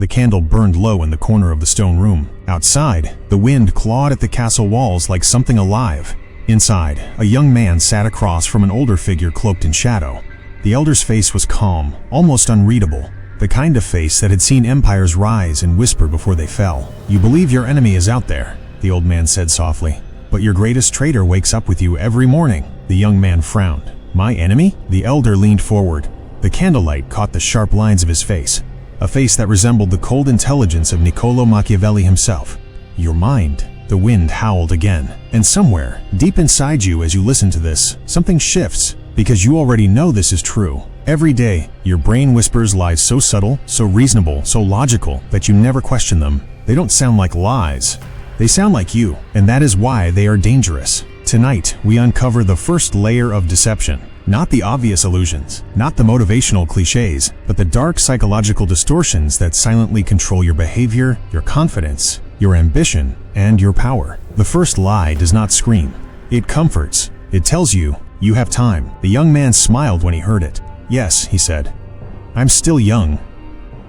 The candle burned low in the corner of the stone room. Outside, the wind clawed at the castle walls like something alive. Inside, a young man sat across from an older figure cloaked in shadow. The elder's face was calm, almost unreadable. The kind of face that had seen empires rise and whisper before they fell. "You believe your enemy is out there," the old man said softly. "But your greatest traitor wakes up with you every morning." The young man frowned. "My enemy?" The elder leaned forward. The candlelight caught the sharp lines of his face. A face that resembled the cold intelligence of Niccolò Machiavelli himself. "Your mind." The wind howled again. And somewhere, deep inside you as you listen to this, something shifts, because you already know this is true. Every day, your brain whispers lies so subtle, so reasonable, so logical, that you never question them. They don't sound like lies. They sound like you, and that is why they are dangerous. Tonight, we uncover the first layer of deception. Not the obvious illusions, not the motivational cliches, but the dark psychological distortions that silently control your behavior, your confidence, your ambition, and your power. The first lie does not scream. It comforts. It tells you, you have time. The young man smiled when he heard it. "Yes," he said. "I'm still young.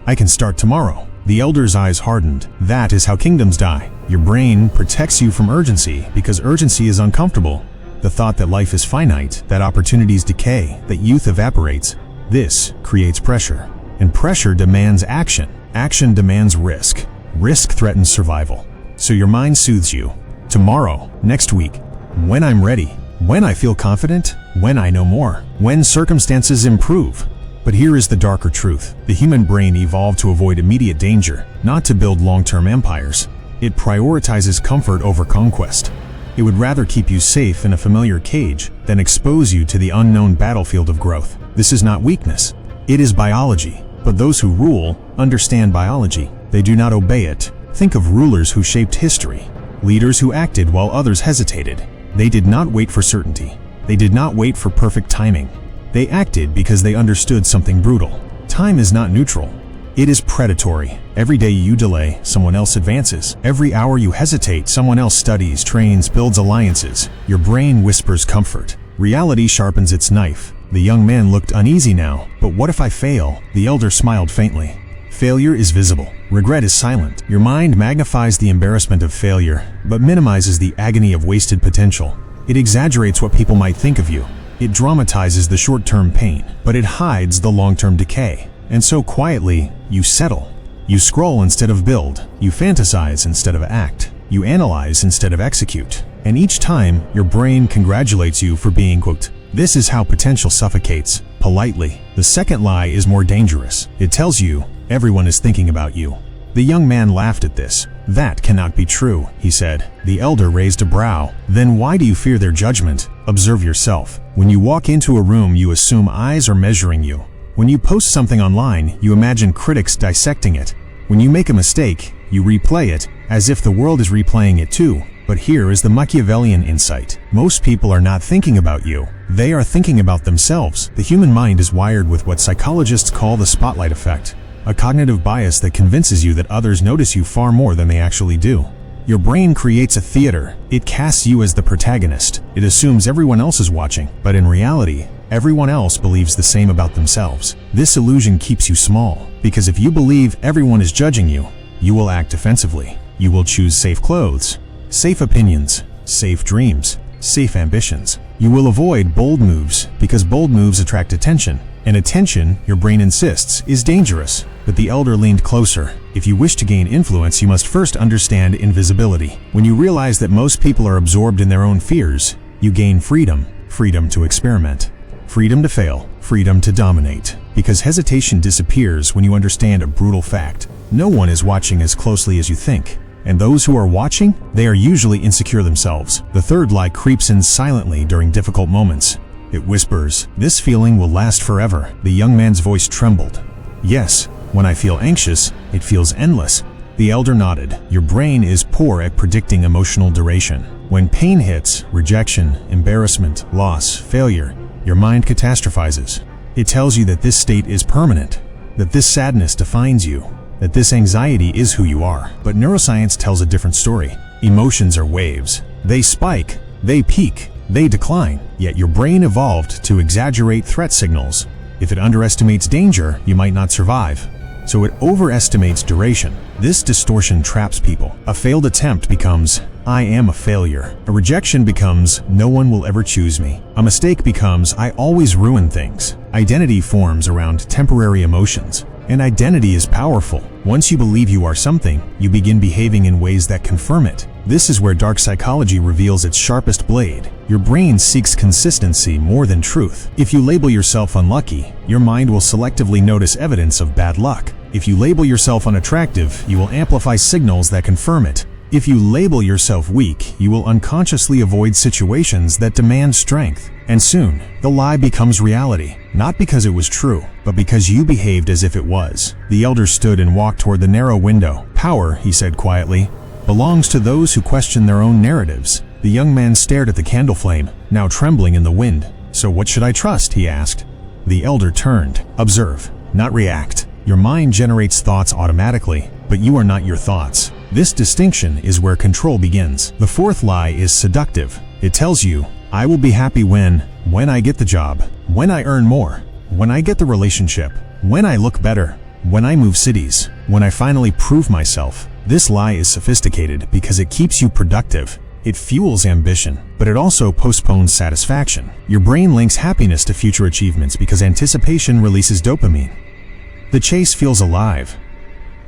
I can start tomorrow." The elder's eyes hardened. That is how kingdoms die. Your brain protects you from urgency because urgency is uncomfortable. The thought that life is finite, that opportunities decay, that youth evaporates, this creates pressure. And pressure demands action. Action demands risk. Risk threatens survival. So your mind soothes you. Tomorrow, next week, when I'm ready, when I feel confident, when I know more, when circumstances improve. But here is the darker truth. The human brain evolved to avoid immediate danger, not to build long-term empires. It prioritizes comfort over conquest. It would rather keep you safe in a familiar cage than expose you to the unknown battlefield of growth. This is not weakness. It is biology. But those who rule understand biology. They do not obey it. Think of rulers who shaped history. Leaders who acted while others hesitated. They did not wait for certainty. They did not wait for perfect timing. They acted because they understood something brutal. Time is not neutral. It is predatory. Every day you delay, someone else advances. Every hour you hesitate, someone else studies, trains, builds alliances. Your brain whispers comfort. Reality sharpens its knife. The young man looked uneasy now. "But what if I fail?" The elder smiled faintly. "Failure is visible. Regret is silent. Your mind magnifies the embarrassment of failure, but minimizes the agony of wasted potential. It exaggerates what people might think of you. It dramatizes the short-term pain, but it hides the long-term decay. And so quietly, you settle. You scroll instead of build. You fantasize instead of act. You analyze instead of execute. And each time, your brain congratulates you for being, quote, "This is how potential suffocates," politely. The second lie is more dangerous. It tells you, everyone is thinking about you. The young man laughed at this. "That cannot be true," he said. The elder raised a brow. "Then why do you fear their judgment? Observe yourself. When you walk into a room, you assume eyes are measuring you. When you post something online, you imagine critics dissecting it. When you make a mistake, you replay it, as if the world is replaying it too. But here is the Machiavellian insight. Most people are not thinking about you. They are thinking about themselves. The human mind is wired with what psychologists call the spotlight effect, a cognitive bias that convinces you that others notice you far more than they actually do. Your brain creates a theater. It casts you as the protagonist. It assumes everyone else is watching, but in reality, everyone else believes the same about themselves. This illusion keeps you small, because if you believe everyone is judging you, you will act defensively. You will choose safe clothes, safe opinions, safe dreams, safe ambitions. You will avoid bold moves, because bold moves attract attention. And attention, your brain insists, is dangerous. But the elder leaned closer. If you wish to gain influence, you must first understand invisibility. When you realize that most people are absorbed in their own fears, you gain freedom. Freedom to experiment. Freedom to fail. Freedom to dominate. Because hesitation disappears when you understand a brutal fact. No one is watching as closely as you think. And those who are watching, they are usually insecure themselves. The third lie creeps in silently during difficult moments. It whispers, "This feeling will last forever." The young man's voice trembled. "Yes, when I feel anxious, it feels endless." The elder nodded. Your brain is poor at predicting emotional duration. When pain hits, rejection, embarrassment, loss, failure, your mind catastrophizes. It tells you that this state is permanent, that this sadness defines you, that this anxiety is who you are. But neuroscience tells a different story. Emotions are waves. They spike, they peak, they decline. Yet your brain evolved to exaggerate threat signals. If it underestimates danger, you might not survive. so it overestimates duration. This distortion traps people. A failed attempt becomes, I am a failure. A rejection becomes, no one will ever choose me. A mistake becomes, I always ruin things. Identity forms around temporary emotions. And identity is powerful. Once you believe you are something, you begin behaving in ways that confirm it. This is where dark psychology reveals its sharpest blade. Your brain seeks consistency more than truth. If you label yourself unlucky, your mind will selectively notice evidence of bad luck. If you label yourself unattractive, you will amplify signals that confirm it. If you label yourself weak, you will unconsciously avoid situations that demand strength. And soon, the lie becomes reality, not because it was true, but because you behaved as if it was. The elder stood and walked toward the narrow window. Power, he said quietly, belongs to those who question their own narratives. The young man stared at the candle flame, now trembling in the wind. So what should I trust? He asked. The elder turned. Observe, not react. Your mind generates thoughts automatically, but you are not your thoughts. This distinction is where control begins. The fourth lie is seductive. It tells you, I will be happy when I get the job, when I earn more, when I get the relationship, when I look better, when I move cities, when I finally prove myself. This lie is sophisticated because it keeps you productive. It fuels ambition, but it also postpones satisfaction. Your brain links happiness to future achievements because anticipation releases dopamine. The chase feels alive.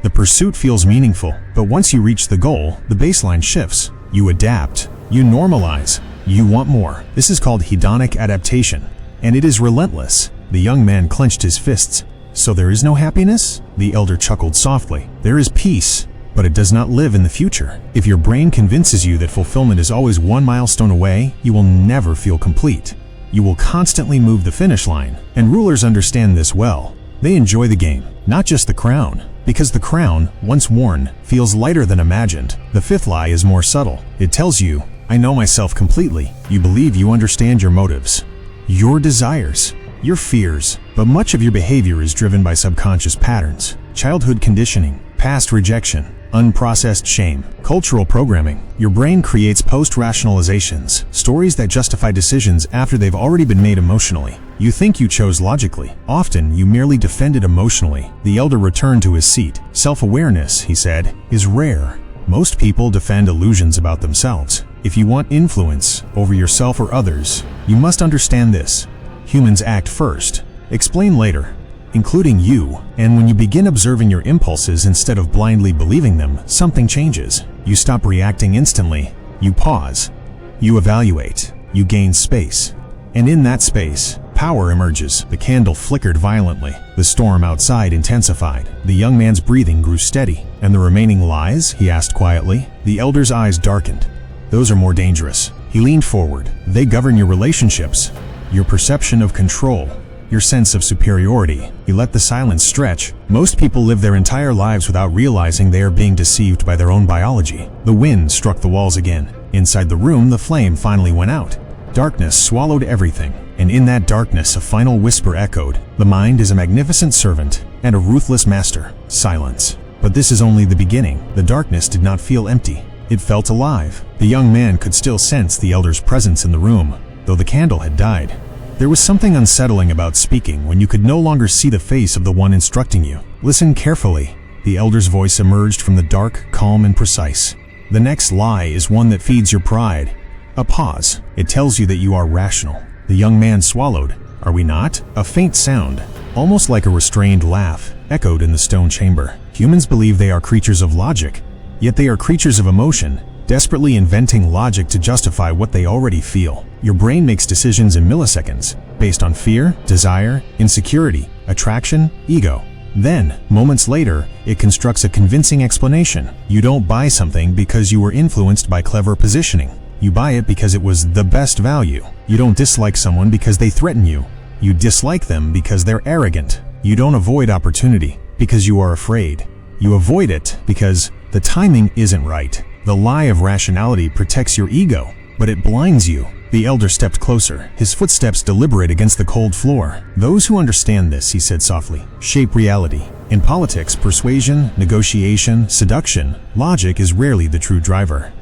The pursuit feels meaningful, but once you reach the goal, the baseline shifts. You adapt. You normalize. You want more. This is called hedonic adaptation, and it is relentless. The young man clenched his fists. So there is no happiness? The elder chuckled softly. There is peace, but it does not live in the future. If your brain convinces you that fulfillment is always one milestone away, you will never feel complete. You will constantly move the finish line, and rulers understand this well. They enjoy the game, not just the crown, because the crown, once worn, feels lighter than imagined. The fifth lie is more subtle. It tells you, I know myself completely. You believe you understand your motives, your desires, your fears, but much of your behavior is driven by subconscious patterns, childhood conditioning, past rejection, unprocessed shame, cultural programming. Your brain creates post-rationalizations, stories that justify decisions after they've already been made emotionally. You think you chose logically. Often, you merely defended emotionally. The elder returned to his seat. Self-awareness, he said, is rare. Most people defend illusions about themselves. If you want influence over yourself or others, you must understand this. Humans act first, explain later, including you. And when you begin observing your impulses instead of blindly believing them, something changes. You stop reacting instantly. You pause. You evaluate. You gain space. And in that space, power emerges. The candle flickered violently. The storm outside intensified. The young man's breathing grew steady. And the remaining lies? He asked quietly. The elder's eyes darkened. Those are more dangerous. He leaned forward. They govern your relationships, your perception of control, your sense of superiority. He let the silence stretch. Most people live their entire lives without realizing they are being deceived by their own biology. The wind struck the walls again. Inside the room, the flame finally went out. Darkness swallowed everything, and in that darkness a final whisper echoed. The mind is a magnificent servant and a ruthless master. Silence. But this is only the beginning. The darkness did not feel empty. It felt alive. The young man could still sense the elder's presence in the room, though the candle had died. There was something unsettling about speaking when you could no longer see the face of the one instructing you. Listen carefully. The elder's voice emerged from the dark, calm, and precise. The next lie is one that feeds your pride. A pause. It tells you that you are rational. The young man swallowed. Are we not? A faint sound, almost like a restrained laugh, echoed in the stone chamber. Humans believe they are creatures of logic, yet they are creatures of emotion, desperately inventing logic to justify what they already feel. Your brain makes decisions in milliseconds, based on fear, desire, insecurity, attraction, ego. Then, moments later, it constructs a convincing explanation. You don't buy something because you were influenced by clever positioning. You buy it because it was the best value. You don't dislike someone because they threaten you. You dislike them because they're arrogant. You don't avoid opportunity because you are afraid. You avoid it because the timing isn't right. The lie of rationality protects your ego, but it blinds you. The elder stepped closer, his footsteps deliberate against the cold floor. Those who understand this, he said softly, shape reality. In politics, persuasion, negotiation, seduction, logic is rarely the true driver.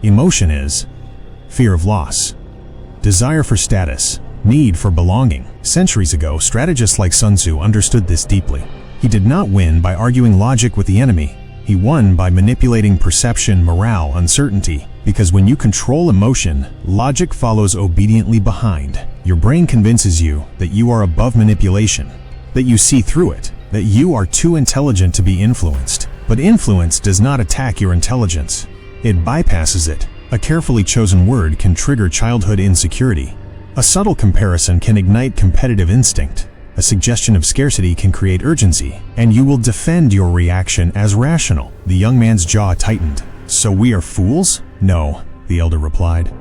Emotion is. Fear of loss, desire for status, need for belonging. Centuries ago, strategists like Sun Tzu understood this deeply. He did not win by arguing logic with the enemy. He won by manipulating perception, morale, uncertainty. Because when you control emotion, logic follows obediently behind. Your brain convinces you that you are above manipulation, that you see through it, that you are too intelligent to be influenced. But influence does not attack your intelligence. It bypasses it. A carefully chosen word can trigger childhood insecurity. A subtle comparison can ignite competitive instinct. A suggestion of scarcity can create urgency, and you will defend your reaction as rational. The young man's jaw tightened. So we are fools? No, the elder replied.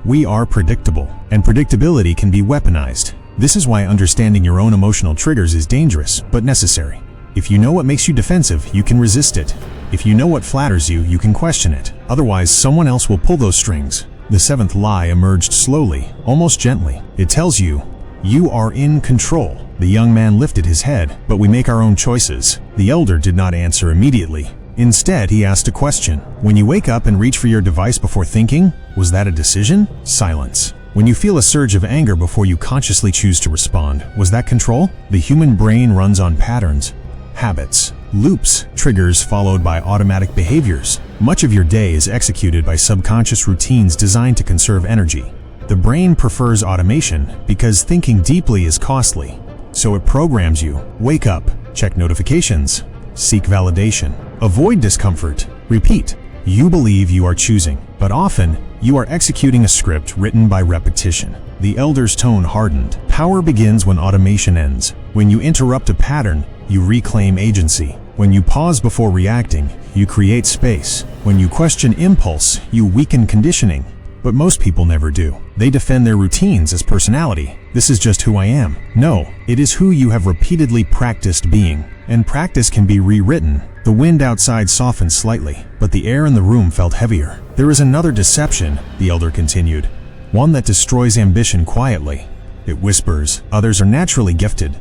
We are predictable, and predictability can be weaponized. This is why understanding your own emotional triggers is dangerous, but necessary. If you know what makes you defensive, you can resist it. If you know what flatters you, you can question it. Otherwise, someone else will pull those strings. The seventh lie emerged slowly, almost gently. It tells you, you are in control. The young man lifted his head, but we make our own choices. The elder did not answer immediately. Instead, he asked a question. When you wake up and reach for your device before thinking, was that a decision? Silence. When you feel a surge of anger before you consciously choose to respond, was that control? The human brain runs on patterns, habits, loops, triggers followed by automatic behaviors. Much of your day is executed by subconscious routines designed to conserve energy. The brain prefers automation because thinking deeply is costly. So it programs you. Wake up, check notifications, seek validation, avoid discomfort, repeat. You believe you are choosing, but often you are executing a script written by repetition. The elder's tone hardened. Power begins when automation ends. When you interrupt a pattern, you reclaim agency. When you pause before reacting, you create space. When you question impulse, you weaken conditioning. But most people never do. They defend their routines as personality. This is just who I am. No, it is who you have repeatedly practiced being. And practice can be rewritten. The wind outside softened slightly, but the air in the room felt heavier. There is another deception, the elder continued. One that destroys ambition quietly. It whispers, others are naturally gifted.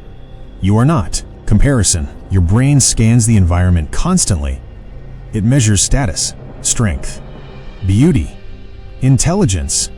You are not. Comparison. Your brain scans the environment constantly. It measures status, strength, beauty, intelligence,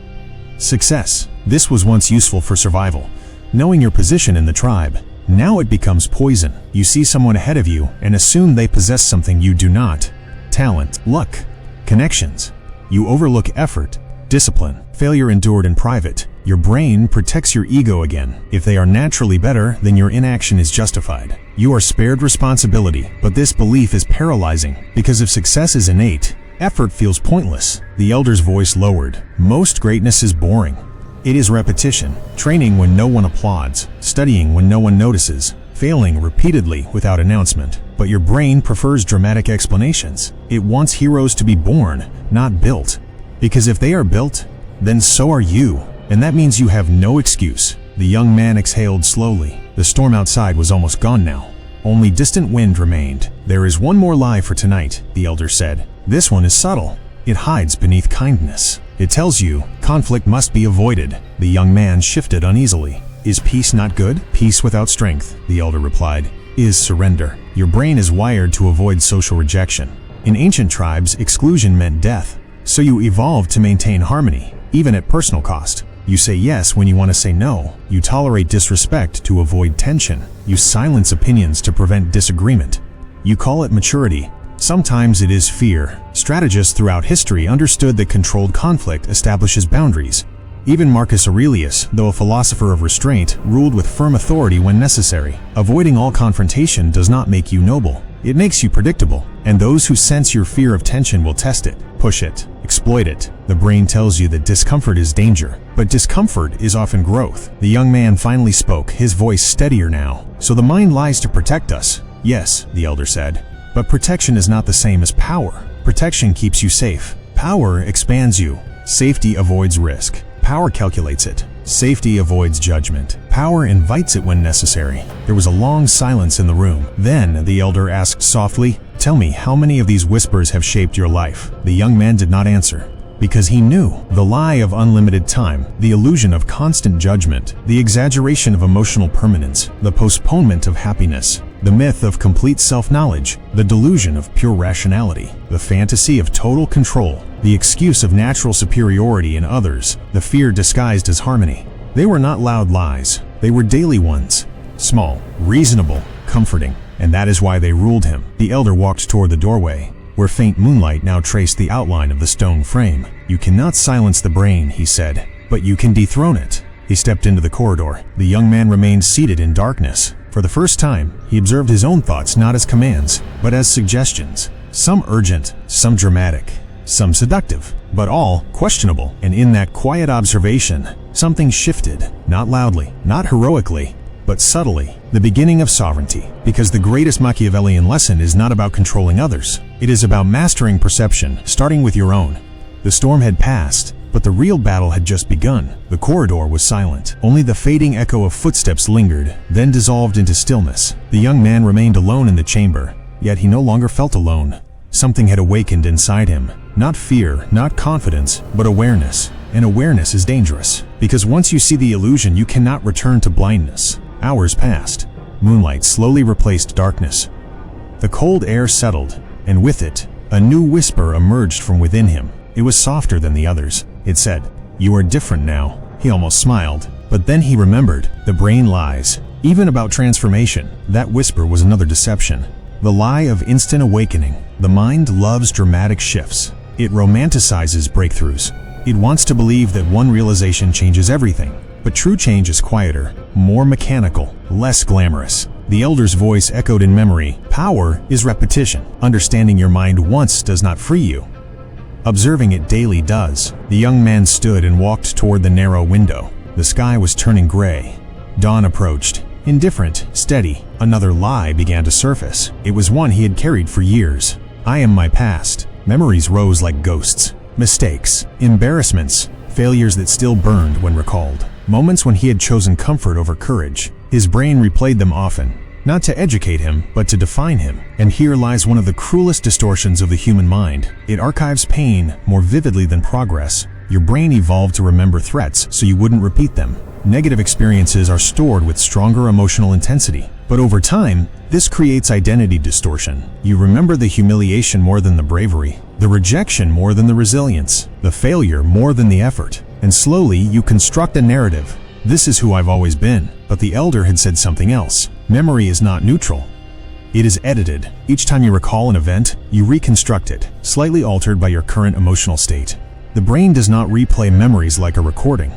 success. This was once useful for survival, knowing your position in the tribe. Now it becomes poison. You see someone ahead of you and assume they possess something you do not. Talent, luck, connections. You overlook effort, discipline, failure endured in private. Your brain protects your ego again. If they are naturally better, then your inaction is justified. You are spared responsibility, but this belief is paralyzing because if success is innate, effort feels pointless. The elder's voice lowered. Most greatness is boring. It is repetition, training when no one applauds, studying when no one notices, failing repeatedly without announcement. But your brain prefers dramatic explanations. It wants heroes to be born, not built. Because if they are built, then so are you. And that means you have no excuse. The young man exhaled slowly. The storm outside was almost gone now. Only distant wind remained. There is one more lie for tonight, the elder said. This one is subtle. It hides beneath kindness. It tells you conflict must be avoided. The young man shifted uneasily. Is peace not good? Peace without strength, the elder replied, is surrender. Your brain is wired to avoid social rejection. In ancient tribes, exclusion meant death. So you evolved to maintain harmony, even at personal cost. You say yes when you want to say no. You tolerate disrespect to avoid tension. You silence opinions to prevent disagreement. You call it maturity. Sometimes it is fear. Strategists throughout history understood that controlled conflict establishes boundaries. Even Marcus Aurelius, though a philosopher of restraint, ruled with firm authority when necessary. Avoiding all confrontation does not make you noble. It makes you predictable, and those who sense your fear of tension will test it, push it, exploit it. The brain tells you that discomfort is danger, but discomfort is often growth. The young man finally spoke, his voice steadier now. So the mind lies to protect us. Yes, the elder said. But protection is not the same as power. Protection keeps you safe. Power expands you. Safety avoids risk. Power calculates it. Safety avoids judgment. Power invites it when necessary. There was a long silence in the room. Then the elder asked softly, "Tell me, how many of these whispers have shaped your life?" The young man did not answer. Because he knew the lie of unlimited time, the illusion of constant judgment, the exaggeration of emotional permanence, the postponement of happiness, the myth of complete self-knowledge, the delusion of pure rationality, the fantasy of total control, the excuse of natural superiority in others, the fear disguised as harmony. They were not loud lies. They were daily ones. Small, reasonable, comforting. and that is why they ruled him. The elder walked toward the doorway, where faint moonlight now traced the outline of the stone frame. "You cannot silence the brain," he said, "but you can dethrone it." He stepped into the corridor. The young man remained seated in darkness. For the first time, he observed his own thoughts not as commands, but as suggestions. Some urgent, some dramatic, some seductive, but all questionable. And in that quiet observation, something shifted, not loudly, not heroically, but subtly. The beginning of sovereignty. Because the greatest Machiavellian lesson is not about controlling others. It is about mastering perception, starting with your own. The storm had passed, but the real battle had just begun. The corridor was silent. Only the fading echo of footsteps lingered, then dissolved into stillness. The young man remained alone in the chamber, yet he no longer felt alone. Something had awakened inside him. Not fear, not confidence, but awareness. And awareness is dangerous, because once you see the illusion, you cannot return to blindness. Hours passed. Moonlight slowly replaced darkness. The cold air settled, and with it, a new whisper emerged from within him. It was softer than the others. It said, "You are different now." He almost smiled, but then he remembered. The brain lies, even about transformation. That whisper was another deception. The lie of instant awakening. The mind loves dramatic shifts. It romanticizes breakthroughs. It wants to believe that one realization changes everything. But true change is quieter, more mechanical, less glamorous. The elder's voice echoed in memory. Power is repetition. Understanding your mind once does not free you. Observing it daily does. The young man stood and walked toward the narrow window. The sky was turning gray. Dawn approached. Indifferent, steady, another lie began to surface. It was one he had carried for years. "I am my past." Memories rose like ghosts. Mistakes, embarrassments, failures that still burned when recalled. Moments when he had chosen comfort over courage. His brain replayed them often, not to educate him, but to define him. And here lies one of the cruelest distortions of the human mind. It archives pain more vividly than progress. Your brain evolved to remember threats so you wouldn't repeat them. Negative experiences are stored with stronger emotional intensity. But over time, this creates identity distortion. You remember the humiliation more than the bravery, the rejection more than the resilience, the failure more than the effort. And slowly, you construct a narrative. This is who I've always been. But the elder had said something else. Memory is not neutral. It is edited. Each time you recall an event, you reconstruct it, slightly altered by your current emotional state. The brain does not replay memories like a recording.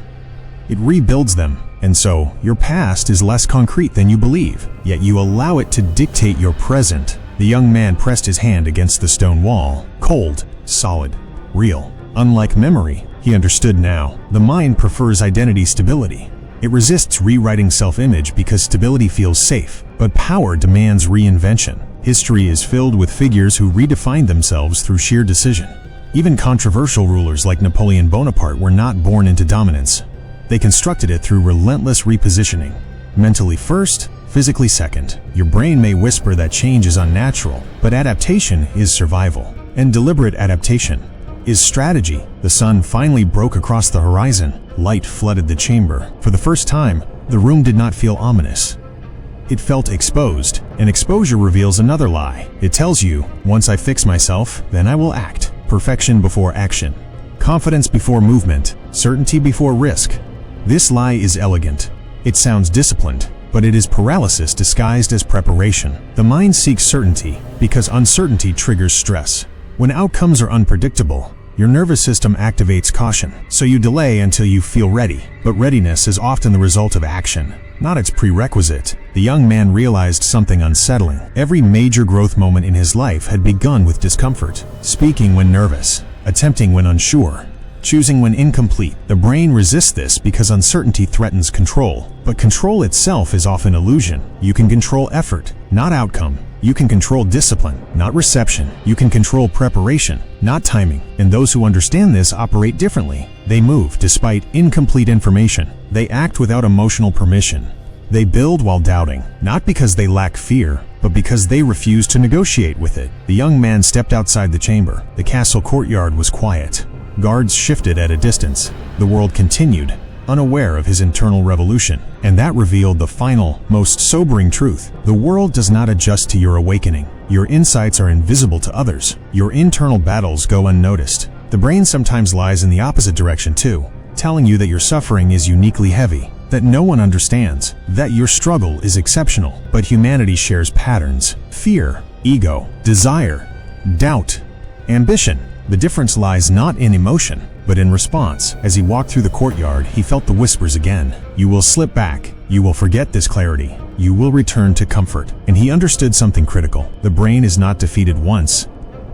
It rebuilds them, and so your past is less concrete than you believe, yet you allow it to dictate your present. The young man pressed his hand against the stone wall, cold, solid, real. Unlike memory, he understood now. The mind prefers identity stability. It resists rewriting self-image because stability feels safe, but power demands reinvention. History is filled with figures who redefined themselves through sheer decision. Even controversial rulers like Napoleon Bonaparte were not born into dominance. They constructed it through relentless repositioning. Mentally first, physically second. Your brain may whisper that change is unnatural, but adaptation is survival. And deliberate adaptation is strategy. The sun finally broke across the horizon. Light flooded the chamber. For the first time, the room did not feel ominous. It felt exposed, and exposure reveals another lie. It tells you, once I fix myself, then I will act. Perfection before action. Confidence before movement. Certainty before risk. This lie is elegant. It sounds disciplined, but it is paralysis disguised as preparation. The mind seeks certainty because uncertainty triggers stress. When outcomes are unpredictable, your nervous system activates caution, so you delay until you feel ready. But readiness is often the result of action, not its prerequisite. The young man realized something unsettling. Every major growth moment in his life had begun with discomfort. Speaking when nervous, attempting when unsure, choosing when incomplete. The brain resists this because uncertainty threatens control. But control itself is often illusion. You can control effort, not outcome. You can control discipline, not reception. You can control preparation, not timing. And those who understand this operate differently. They move despite incomplete information. They act without emotional permission. They build while doubting, not because they lack fear, but because they refuse to negotiate with it. The young man stepped outside the chamber. The castle courtyard was quiet. Guards shifted at a distance. The world continued, unaware of his internal revolution. And that revealed the final, most sobering truth. The world does not adjust to your awakening. Your insights are invisible to others. Your internal battles go unnoticed. The brain sometimes lies in the opposite direction too, telling you that your suffering is uniquely heavy. that no one understands, that your struggle is exceptional, but humanity shares patterns: fear, ego, desire, doubt, ambition. The difference lies not in emotion, but in response. As he walked through the courtyard, he felt the whispers again. You will slip back. You will forget this clarity. You will return to comfort. And he understood something critical. The brain is not defeated once.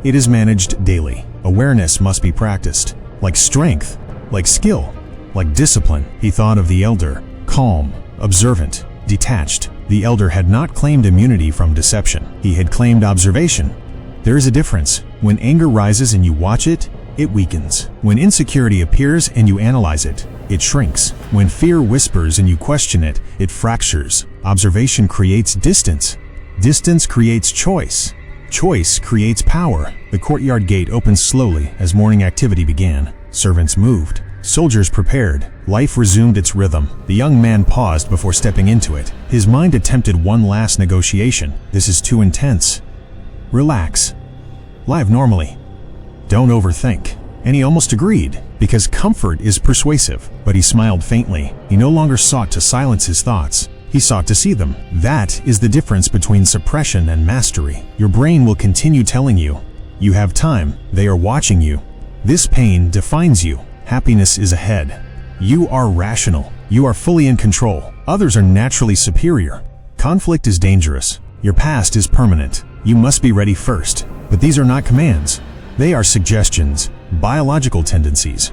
It is managed daily. Awareness must be practiced. Like strength, like skill, like discipline. He thought of the elder, calm, observant, detached. The elder had not claimed immunity from deception. He had claimed observation. There is a difference. When anger rises and you watch it, it weakens. When insecurity appears and you analyze it, it shrinks. When fear whispers and you question it, it fractures. Observation creates distance. Distance creates choice. Choice creates power. The courtyard gate opened slowly as morning activity began. Servants moved. Soldiers prepared. Life resumed its rhythm. The young man paused before stepping into it. His mind attempted one last negotiation. This is too intense. Relax. Live normally. Don't overthink. And he almost agreed, because comfort is persuasive. But he smiled faintly. He no longer sought to silence his thoughts. He sought to see them. That is the difference between suppression and mastery. Your brain will continue telling you, you have time, they are watching you. This pain defines you. Happiness is ahead. You are rational. You are fully in control. Others are naturally superior. Conflict is dangerous. Your past is permanent. You must be ready first. But these are not commands. They are suggestions, biological tendencies,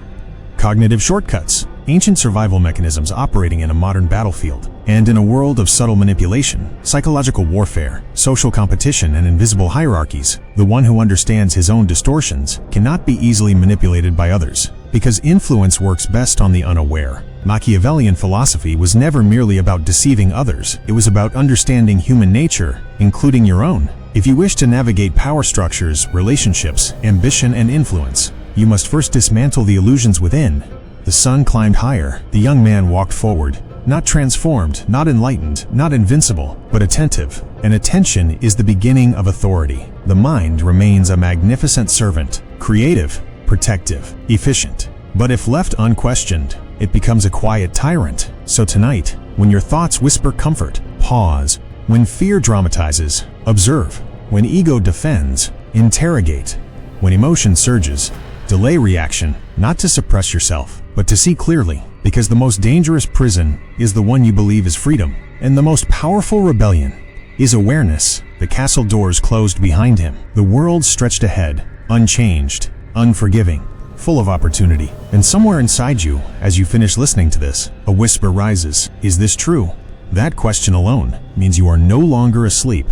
cognitive shortcuts, ancient survival mechanisms operating in a modern battlefield. And in a world of subtle manipulation, psychological warfare, social competition, and invisible hierarchies, the one who understands his own distortions cannot be easily manipulated by others, because influence works best on the unaware. Machiavellian philosophy was never merely about deceiving others. It was about understanding human nature, including your own. If you wish to navigate power structures, relationships, ambition, and influence, you must first dismantle the illusions within. The sun climbed higher. The young man walked forward, not transformed, not enlightened, not invincible, but attentive. And attention is the beginning of authority. The mind remains a magnificent servant, creative, protective, efficient. But if left unquestioned, it becomes a quiet tyrant. So tonight, when your thoughts whisper comfort, pause. When fear dramatizes, observe. When ego defends, interrogate. When emotion surges, delay reaction, not to suppress yourself, but to see clearly, because the most dangerous prison is the one you believe is freedom, and the most powerful rebellion is awareness. The castle doors closed behind him. The world stretched ahead, unchanged, unforgiving, full of opportunity. And somewhere inside you, as you finish listening to this, a whisper rises. Is this true? That question alone means you are no longer asleep.